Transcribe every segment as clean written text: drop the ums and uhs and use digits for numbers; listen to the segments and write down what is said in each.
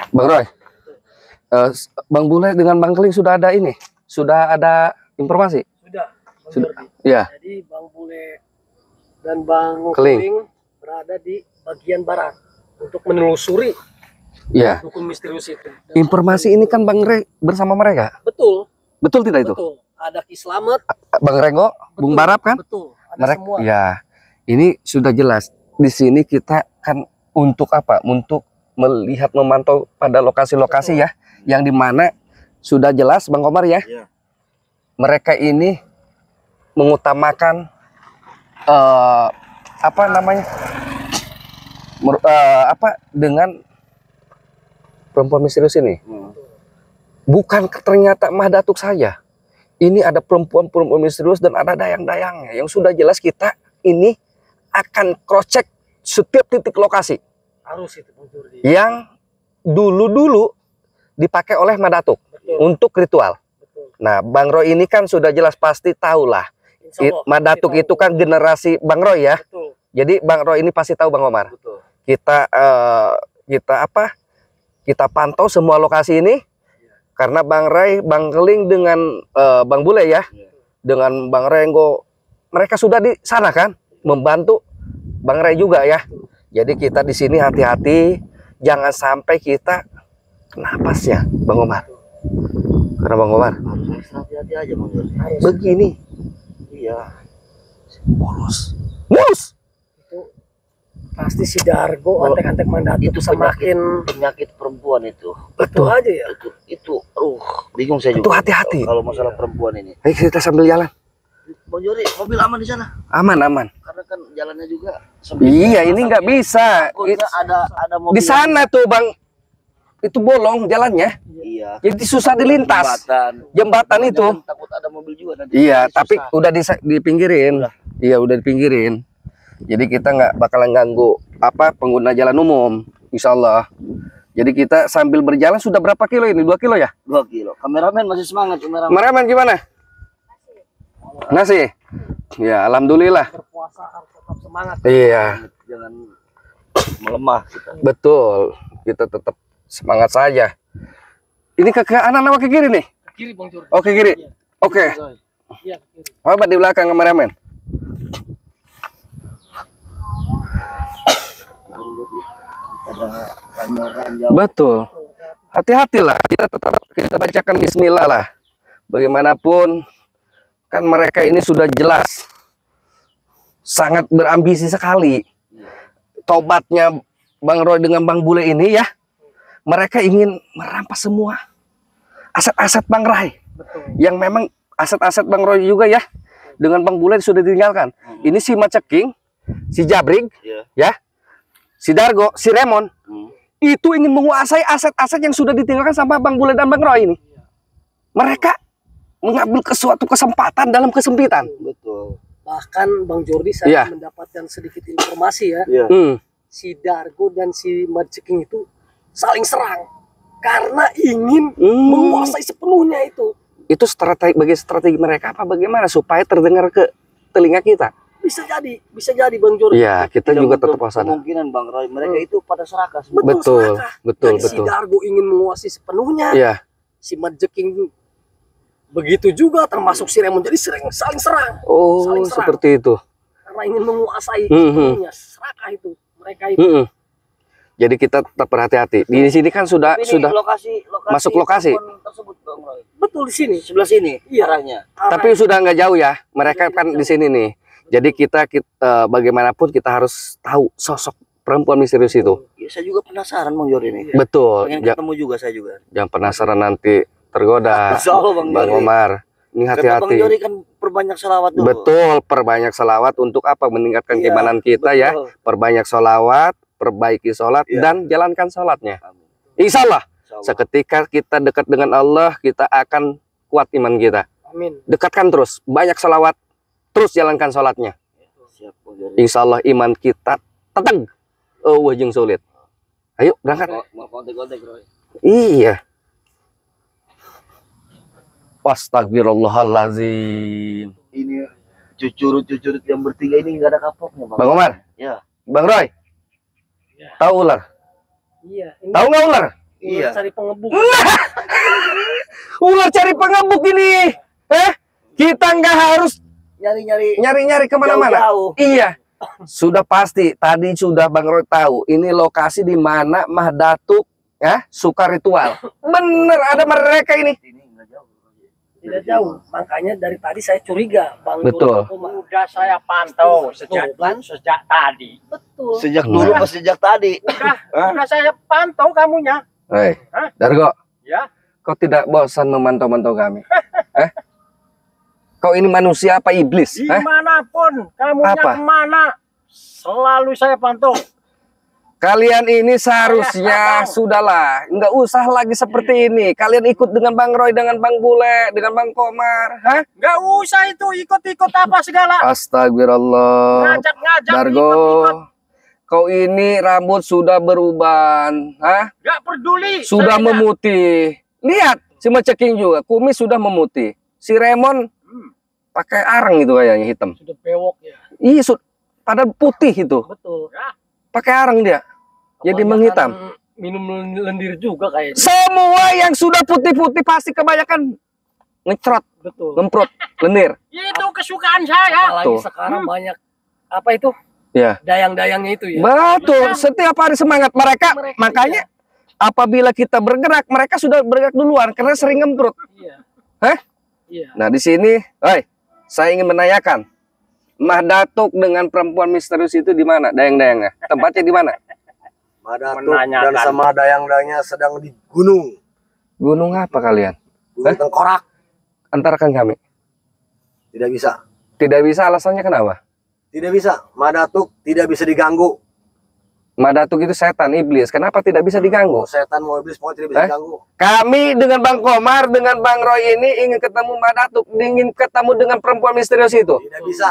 Bang Roy, Bang Bule dengan Bang Keling sudah ada ini, sudah ada informasi. Sudah. Ya. Jadi Bang Bule dan Bang Keling Keling berada di bagian barat untuk menelusuri ya dukun misterius itu. Informasi ini kan Bang Rey bersama mereka. Betul. Betul tidak itu? Betul. Ada Ki Slamet, Bang Renggo, Bung Barap kan? Betul. Ada Mereka semua. ya. Ini sudah jelas. Di sini kita kan untuk apa? Untuk melihat memantau pada lokasi-lokasi ya, yang dimana sudah jelas Bang Komar ya. Iya. Mereka ini mengutamakan apa namanya? Dengan perempuan misterius ini. Bukan ternyata Mah Datuk saja. Ini ada perempuan-perempuan misterius dan ada dayang-dayangnya yang sudah jelas kita ini akan cross check setiap titik lokasi Harus itu Bang Jordi. yang dulu-dulu dipakai oleh Mah Datuk untuk ritual. Betul. Nah, Bang Roy ini kan sudah jelas pasti tahulah. Insya Allah, Mah Datuk pasti itu tahu. kan generasi Bang Roy ya. Betul. Jadi Bang Roy ini pasti tahu Bang Omar. Betul. Kita pantau semua lokasi ini karena Bang Ray, Bang Keling dengan Bang Bule ya, dengan Bang Renggo, mereka sudah di sana kan membantu Bang Ray juga ya. Jadi kita di sini hati-hati, jangan sampai kita kena apasnya Bang Omar. Karena Bang Omar Harus ekstra hati-hati aja Bang Jordi. begini, Iya. mulus. Itu pasti si Dargo, antek-antek Mandatuk Itu semakin penyakit perempuan itu. betul aja ya. Itu bingung saya Itu juga. hati-hati. Kalau masalah perempuan ini. Ayo kita sambil jalan. Bang Jordi, mobil aman di sana. Aman. Karena kan jalannya juga sempit. Iya, ini nggak bisa. Takutnya ada mobil Di sana tuh Bang, itu bolong jalannya. Iya. Jadi susah dilintas. Jembatan itu. Jangan takut ada mobil juga nanti. Iya, Susah. tapi udah dipinggirin. Iya, udah dipinggirin. Jadi kita nggak bakalan ganggu pengguna jalan umum, insya Allah. Jadi kita sambil berjalan sudah berapa kilo ini? 2 kilo ya? 2 kilo. Kameramen masih semangat kameramen. Kameramen gimana? Nasi? Ya, alhamdulillah. Berpuasa harus tetap semangat. Iya, Jangan melemah kita. betul. Kita tetap semangat saja. Ini ke kanan apa ke kiri nih? Ke kiri Bang Jordi. Oke, kiri. Oke. Iya, ke kiri. Apa di belakang kameramen? Ada kamera jauh. Betul. Hati-hatilah. Kita bacakan Bismillah lah. Bagaimanapun kan mereka ini sudah jelas sangat berambisi sekali. Tobatnya Bang Roy dengan Bang Bule ini ya, mereka ingin merampas semua aset-aset Bang Ray. Betul. Yang memang aset-aset Bang Roy juga ya, dengan Bang Bule sudah ditinggalkan. Ini si Maceking, si Jabrig, Iya. ya, si Dargo, si Remon, Hmm. itu ingin menguasai aset-aset yang sudah ditinggalkan sama Bang Bule dan Bang Roy ini. Mereka mengambil suatu kesempatan dalam kesempitan. Betul. Bahkan Bang Jordi saya Iya. mendapatkan sedikit informasi ya. Iya. Si Dargo dan si Maceking itu saling serang karena ingin menguasai sepenuhnya itu. Itu strategi mereka apa bagaimana supaya terdengar ke telinga kita? Bisa jadi Bang Jordi. Iya, kita Tidak juga menutup tetap waspada. kemungkinan Bang Roy, mereka itu pada serakah semua. Betul, serakah. betul, Jadi si betul. Dargo ingin menguasai sepenuhnya. Iya, Si Maceking begitu juga, termasuk si Remon, jadi saling serang oh Saling serang. seperti itu. karena ingin menguasai Mhm. sepenuhnya. Serakah itu mereka itu. Mm-mm. Jadi kita tetap berhati-hati. Di sini kan sudah Tapi ini lokasi masuk lokasi. perempuan tersebut Bang Roy. Betul di sini. Sebelah sini Iya. arahnya. Tapi sudah nggak jauh ya. Mereka kan di sini nih. Jadi kita bagaimanapun kita harus tahu sosok perempuan misterius itu. Ya, saya juga penasaran Bang Jordi ini. Betul. Pengen ketemu juga saya juga. Jangan penasaran nanti tergoda. Insya Allah, Bang Bang Jordi. Omar, ini Kata Bang hati-hati. Jordi kan perbanyak salawat dulu. Betul, perbanyak salawat untuk apa? Meningkatkan Iya, keimanan kita ya. betul. Perbanyak salawat, perbaiki sholat, Iya. dan jalankan sholatnya. Amin. Insya Allah, Insya Allah. seketika kita dekat dengan Allah, kita akan kuat iman kita. Amin. Dekatkan terus, banyak salawat, terus jalankan sholatnya. Siap Bang Jordi. Insya Allah iman kita tetap jeung sulit. Ayo berangkat. Mau kontek-kontek Roy. Iya. Astagfirullahaladzim. Ini cucurut-cucurut yang bertiga ini nggak ada kapoknya Bang. Bang Omar, Ya. Bang Roy, Ya. tahu ular? Iya. Ini Tahu nggak ular? Iya. Cari pengebuk. Ular cari pengebuk ini. Kita nggak harus nyari-nyari kemana-mana. Jauh-jauh. Iya. Sudah pasti. Tadi sudah Bang Roy tahu. Ini lokasi di mana Mah Datuk ya suka ritual. Bener ada mereka ini. Tidak jauh. Makanya dari tadi saya curiga, Bang. Betul. Udah saya pantau sejak tadi. Betul. Sejak dulu pas sejak tadi. Udah saya pantau kamunya. Hei, Hah? Dargo, Ya. kau tidak bosan memantau-mantau kami? Kau ini manusia apa iblis? Dimanapun kamunya Apa? kemana, selalu saya pantau. Kalian ini seharusnya sudahlah, nggak usah lagi seperti ini. Kalian ikut dengan Bang Roy, dengan Bang Bule, dengan Bang Komar, Nggak usah itu ikut-ikut apa segala. Astagfirullah. Ngajak-ngajak Dargo, ikut-ikut. kau ini rambut sudah beruban, Nggak peduli. sudah saya. memutih. Lihat, si Maceking juga, kumis sudah memutih. Si Remon pakai arang itu kayaknya hitam. Sudah bewok ya. Iya, pada putih itu, Betul. pakai arang dia. Jadi Kebanyakan menghitam. Minum lendir juga kayaknya. Semua yang sudah putih-putih pasti kebanyakan ngecrot, Betul. ngemprot, lendir. Itu kesukaan saya. Apalagi Tuh. sekarang banyak apa itu? Ya. Dayang-dayangnya itu ya. Betul, setiap hari semangat mereka. Mereka, Makanya apabila kita bergerak, mereka sudah bergerak duluan karena sering ngemprot. Iya. Hah? Iya. Nah, di sini, saya ingin menanyakan, Mah Datuk dengan perempuan misterius itu di mana? Dayang-dayangnya. Tempatnya di mana? Mah Datuk Menanyakan. dan sama dayang-dayangnya sedang di gunung. Gunung apa kalian? Gunung Tengkorak. Antarkan kami. Tidak bisa. Tidak bisa, alasannya kenapa? Tidak bisa. Mah Datuk tidak bisa diganggu. Mah Datuk itu setan, iblis. Kenapa tidak bisa diganggu? Mau setan mau iblis pokoknya tidak bisa diganggu. Kami dengan Bang Komar, dengan Bang Roy ini ingin ketemu Mah Datuk, ingin ketemu dengan perempuan misterius itu. Tidak bisa.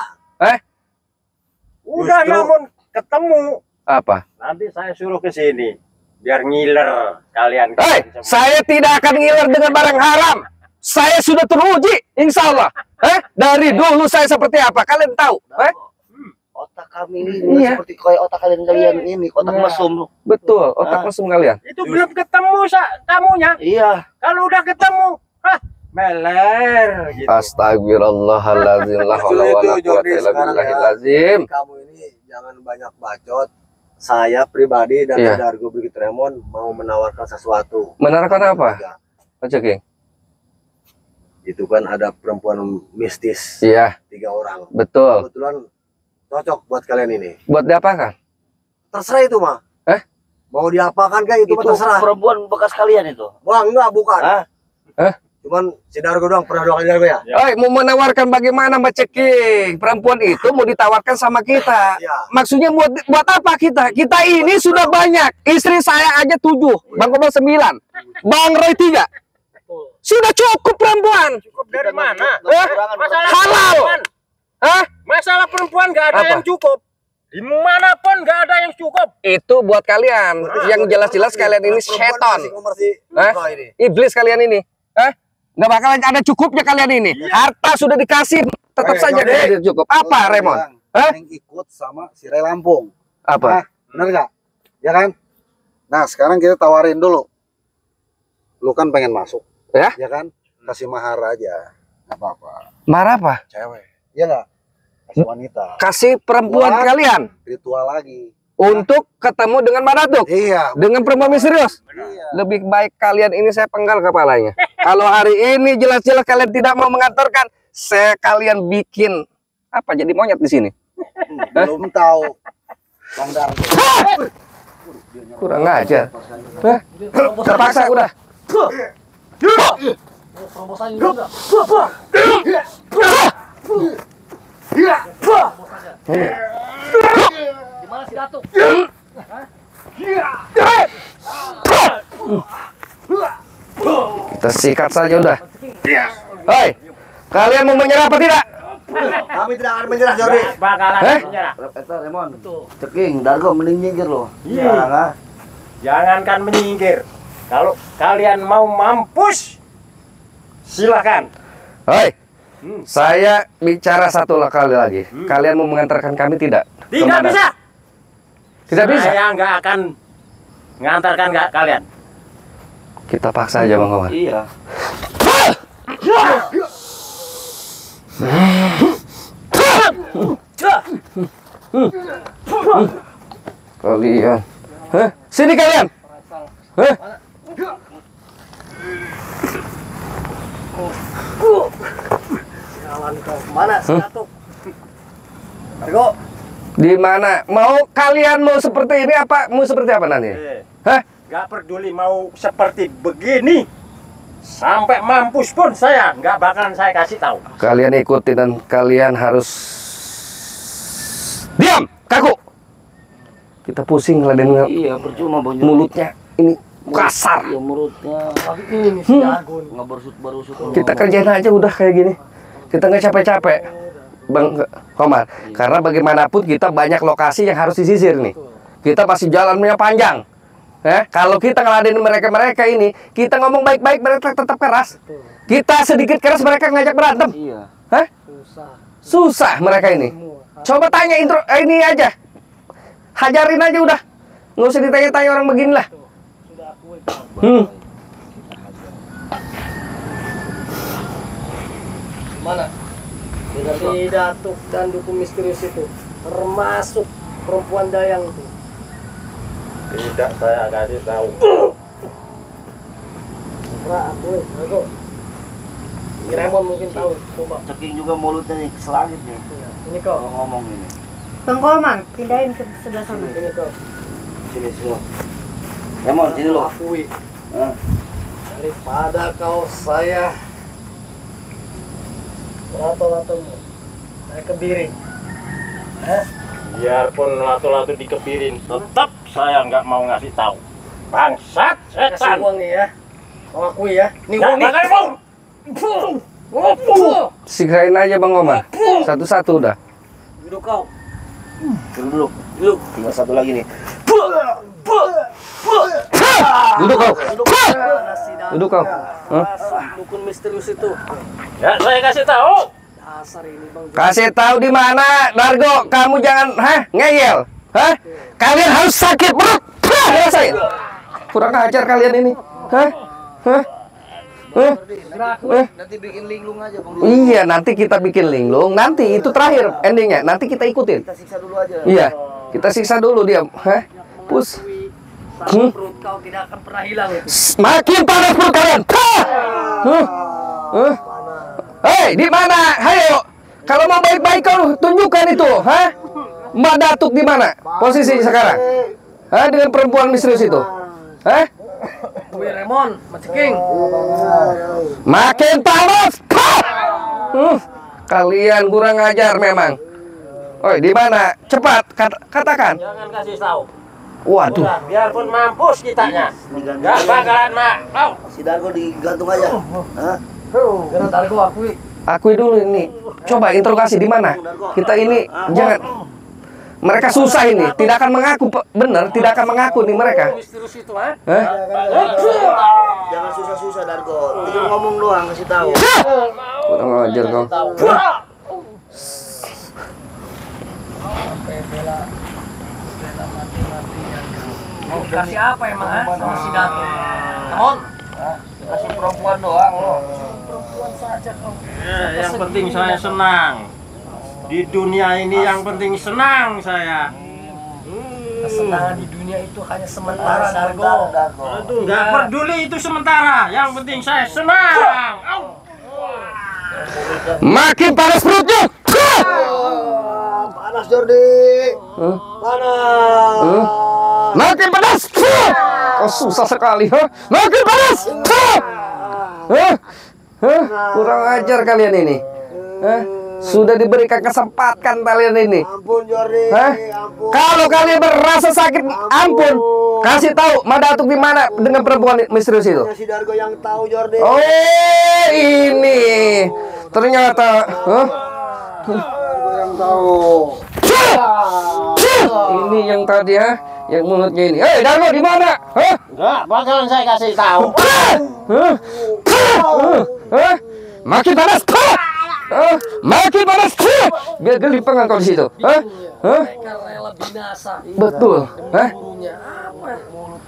Udah Justru- namun ketemu. Apa? Nanti saya suruh ke sini. Biar ngiler kalian. semua. Saya tidak akan ngiler dengan barang haram. Saya sudah teruji, insya Allah. Dari dulu saya seperti apa? Kalian tahu? Otak kami ini Iya. seperti kayak otak kalian ini, otak mesum. Betul, otak mesum kalian. Itu belum ketemu kamunya. Iya. Kalau udah ketemu, meler gitu. Astagfirullahaladzim. La haula wala quwata illa billahil. Kamu ini jangan banyak bacot. Saya pribadi dan Iya. Dargo Brigit Remon mau menawarkan sesuatu. Menawarkan apa? Pak Ceking? Itu kan ada perempuan mistis Iya, 3 orang. betul. Kebetulan cocok buat kalian ini. Buat diapakan? Terserah itu mah. Mau diapakan kayak itu, mah terserah. perempuan bekas kalian itu. Wah enggak bukan. Hah? Cuman si Dargo doang pernah doang Dargo ya. Mau menawarkan bagaimana Mbak Ceking? Perempuan itu mau ditawarkan sama kita. Iya. Maksudnya buat apa kita? Kita ini sudah banyak. Istri saya aja 7, Bang Komar 9, Bang Roy 3. Sudah cukup perempuan. Cukup dari mana? Masalah Halal. perempuan. Masalah perempuan nggak ada Apa? yang cukup. Dimanapun nggak ada yang cukup. Itu buat kalian. Yang jelas-jelas kalian ini setan. Iblis kalian ini. Nggak bakalan ada cukupnya kalian ini. Harta sudah dikasih, tetap saja tidak cukup. Apa, Remon? Yang ikut sama si Ray Lampung. Apa? Bener nggak? Ya kan? Nah sekarang kita tawarin dulu. Lu kan pengen masuk, Ya? ya kan? Kasih mahar aja, nggak apa-apa. Marah apa? Cewek, ya nggak? Kasih wanita. Kasih perempuan Wah. kalian Ritual lagi. untuk ketemu dengan Mbak Datuk. Iya. Dengan perempuan misterius. Iya. Lebih baik kalian ini saya penggal kepalanya. Kalau hari ini jelas-jelas kalian tidak mau mengantarkan, saya kalian bikin apa jadi monyet di sini. Belum tahu. Bang Dargo. Kurang aja. Terpaksa udah. Perombosan juga. Gimana si Datuk? Kita sikat saja udah. Hei, kalian mau menyerah apa tidak? Kami tidak akan menyerah Jordi. Bakalan menyerah. Eta Remon. Ceking, Dargo mending nyingkir loh. Iya. Jangan. Jangankan menyingkir. Kalau kalian mau mampus, silakan. Hei, saya bicara satu kali lagi. Kalian mau mengantarkan kami tidak? Tidak Kemana? bisa. Tidak bisa. Saya nggak akan mengantarkan kalian. Kita paksa aja Bang Komar. Iya. Kalian. Hah? Sini kalian. Hah? Jalan kau mana si Datuk? Dargo, Di mana? Mau kalian mau seperti ini apa? Mau seperti apa nanti? Hah? Gak peduli mau seperti begini, sampai mampus pun saya nggak bakalan saya kasih tahu. Kalian ikuti dan kalian harus diam, kaku. Kita pusing ngeladen Iya, percuma Bang Jordi. mulutnya ini kasar. Ya mulutnya tapi ini si Dargo. nggak barusut. Kita kerjain aja udah kayak gini. Kita nggak capek-capek, Bang Komar. Karena bagaimanapun kita banyak lokasi yang harus disisir nih. Kita masih jalannya panjang. Kalau kita ngeladenin mereka ini, kita ngomong baik-baik, mereka tetap keras. Kita sedikit keras, mereka ngajak berantem. Iya. Hah? Susah mereka ini. Coba tanya intro ini aja. Hajarin aja udah. Nggak usah ditanya-tanya orang beginilah. Mana? Si Datuk dan dukun misterius itu termasuk perempuan Dayang itu. Tidak saya kasih tahu. Pra, aku, Dargo. Remon mungkin tahu. Coba. Ceking juga mulutnya nih, selangit nih. Ini kau. Kalau ngomong ini. Bang Komar, pindahin ke sebelah sana. Ini kau. Sini semua. Remon, sini lo. Akui. Hah? Daripada kau saya lato-latomu, saya kebiring. Biarpun lato-lato dikebirin, tetap saya nggak mau ngasih tahu. Bangsat, Kasih setan. uang nih ya. Kau akui ya. Nih Nggak uang nih. bakal mau. Siksain aja Bang Komar. Satu-satu udah. Duduk kau. Duduk. Tinggal satu lagi nih. Duduk kau. Mana si Datuk? Duduk kau. Hah? Dukun misterius itu. Ya saya kasih tahu. Dasar ini Bang. Kasih tahu di mana, Dargo. Kamu jangan ngeyel. Kalian harus sakit perut. Rasain. Kurang ajar kalian ini. Nanti bikin linglung aja Bang. Iya, nanti kita bikin linglung. Nanti itu terakhir endingnya. Nanti kita ikutin. Kita siksa dulu aja. Iya, kita siksa dulu dia. Pus. Sakit perut kau tidak akan pernah hilang itu. Makin panas perut kalian. Hei, di mana? Hayo. Kalau mau baik-baik kau tunjukkan itu. Mbak Datuk di mana? Posisi sekarang? Dengan perempuan misterius itu. Wih Remon, Maceking. Makin panas. Kalian kurang ajar memang. Oi, di mana? Cepat katakan. Jangan kasih tahu. Waduh. Udah, biarpun mampus kitanya, nggak bakalan mau. Si Dargo digantung aja. Hah? Karena Dargo akui. Akui dulu ini. Coba interogasi di mana? Kita ini jangan. Mereka susah ini, tidak akan mengaku benar, tidak akan mengaku nih mereka. Misterius itu, Jangan susah-susah Dargo. Tinggal ngomong doang, kasih tahu. Kurang ajar kau. Mau kasih apa emang sama si Datuk? Remon. Kasih perempuan doang lo. Perempuan saja kau. Yang penting saya senang. Di dunia ini yang penting senang saya. Kesenangan di dunia itu hanya sementara, Dargo. Aduh, nggak peduli itu sementara. Yang penting saya senang. Makin panas perutnya. Panas Jordi. Panas. Makin panas. Kau susah sekali, Makin panas. Kurang ajar kalian ini. Sudah diberikan kesempatan kalian ini. Ampun Jordi. Ampun. Kalau kalian merasa sakit, ampun. Kasih tahu Mbak Datuk di mana dengan perempuan misterius itu. Si Dargo yang tahu Jordi. Oh, ini ternyata. Yang tahu. Ini yang tadi yang mulutnya ini. Hei, Dargo di mana? Nggak bakalan saya kasih tahu. Makin panas. Makin panas. Biar gelipang engkau di situ. Mereka rela binasa. Betul. Gurunya apa?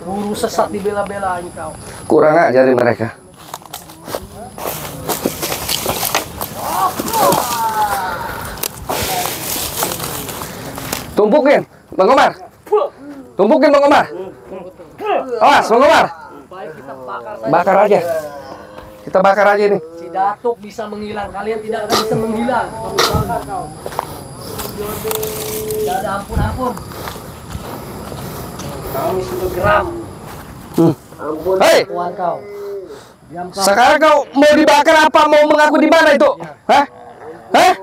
Guru sesat dibela-belain kau. Kurang ajar mereka. Tumpukin, Bang Komar. Tumpukin, Bang Komar. Awas, Bang Komar. Baik kita bakar saja. Bakar aja. Kita bakar aja nih. Si Datuk bisa menghilang, kalian tidak akan bisa menghilang. Tidak ada ampun-ampun. Kami sudah geram. Ampun Hei! Tuhan kau. Diam kau. Sekarang kau mau dibakar apa? Mau mengaku di mana itu? Hah? Hah?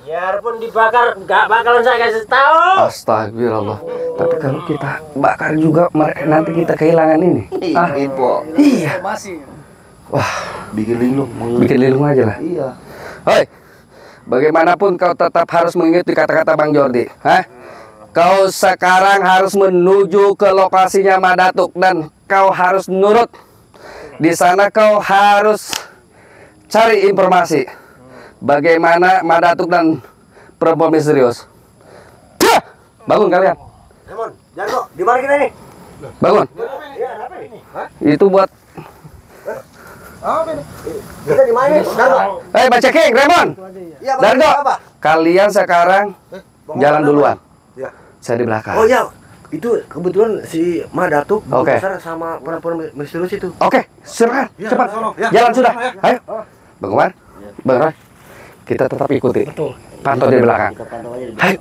Biarpun dibakar, nggak bakalan saya kasih tahu. Astagfirullah. Tapi kalau kita bakar juga, nanti kita kehilangan ini. Info. Iya. Masih. Wah, Bikin lilung. bikin lilung aja lah. Iya. Hoi, bagaimanapun kau tetap harus mengikuti kata-kata Bang Jordi. Hah? Kau sekarang harus menuju ke lokasinya Madatuk dan kau harus nurut. Di sana kau harus cari informasi. Bagaimana Madatuk dan perempuan misterius. Hah! Bangun kalian. Ramon, Jargo, di mana kita nih? Bangun. Itu buat Kita di mana nih? Jargo. baca King, Raymond. Iya, Bang. Dargo, Apa? kalian sekarang jalan duluan. Iya. Saya di belakang. Oh iya, itu kebetulan si Madatuk Oke. besar sama perempuan misterius itu. Oke, silakan. Cepat. Jalan sudah. Ayo. Bang Komar, Bang Roy, kita tetap ikuti. Pantau di belakang. Kita pantau aja di Ayo.